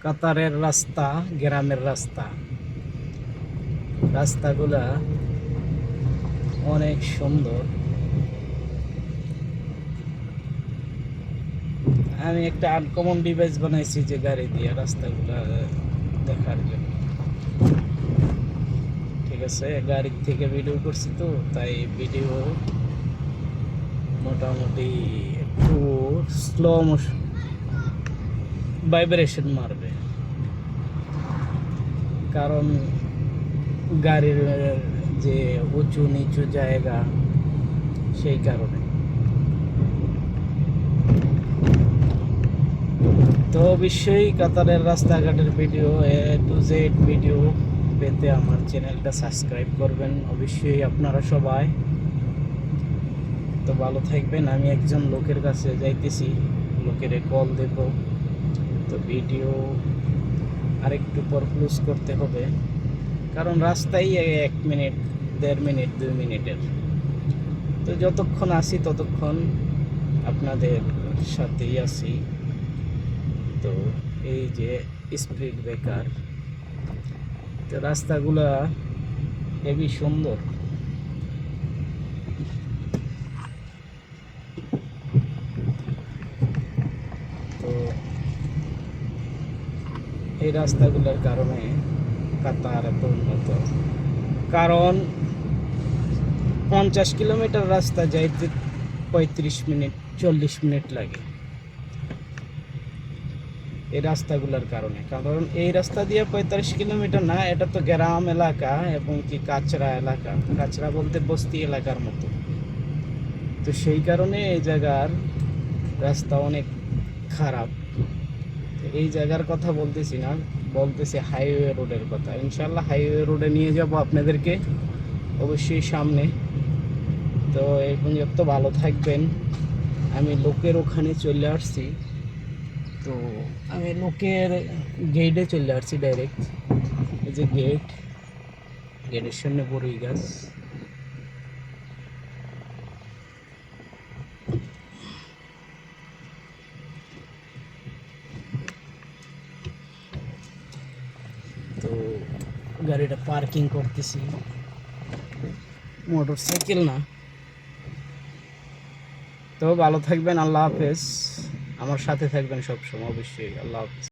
কাতারের রাস্তা, গ্রামের রাস্তা, রাস্তাগুলা অনেক সুন্দর। আমি একটা আনকমন ডিভাইস বানাইছি যে গাড়ি দিয়ে রাস্তাগুলা দেখার জন্য। ঠিক আছে, গাড়ির থেকে ভিডিও করছি তো, তাই ভিডিও মোটামুটি একটু স্লো মোশন ভাইব্রেশন মারবে, কারণ গাড়ির যে উঁচু নিচু জায়গা, সেই কারণে। তো অবশ্যই কাতারের রাস্তাঘাটের video A to Z video পেতে আমার চ্যানেলটা সাবস্ক্রাইব করবেন অবশ্যই আপনারা সবাই। তো ভালো থাকবেন। আমি একজন লোকের কাছে যাইতেছি, লোকের কল দেব। তো ভিডিও আরেকটু পর ক্লোজ করতে হবে, কারণ রাস্তায় 1 মিনিট 1.5 মিনিট 2 মিনিটের। তো যতক্ষণ আসি ততক্ষণ আপনাদের সাথেই আছি। তো এই যে স্পিড ব্রেকার, তো রাস্তাগুলা হেবি সুন্দর। তো এই রাস্তাগুলোর কারণে কাতার এত উন্নত, কারণ 50 কিলোমিটার রাস্তা যাইতে 35 মিনিট 40 মিনিট লাগে এই রাস্তাগুলোর কারণে। কারণ এই রাস্তা দিয়ে 45 কিলোমিটার না, এটা তো গ্রাম এলাকা এবং কি কাচরা এলাকা, কাচরা বলতে বস্তি এলাকার মতো। তো সেই কারণে এই জায়গার রাস্তা অনেক খারাপ। এই জায়গার কথা বলতেছি না, বলতেছি হাইওয়ে রোডের কথা। ইনশাল্লাহ হাইওয়ে রোডে নিয়ে যাব আপনাদেরকে অবশ্যই সামনে। তো এই পর্যন্ত ভালো থাকবেন। আমি লোকের ওখানে চলে আসছি, তো আমি লোকের গেটে চলে আসছি ডাইরেক্ট। এই যে গেট, গেটের সামনে বড়ই গাছ। তো গাড়িটা পার্কিং করতেছি, মোটর সাইকেল না। তো ভালো থাকবেন, আল্লাহ হাফেজ। আমার সাথে থাকবেন সবসময় অবশ্যই। আল্লাহ হাফেজ।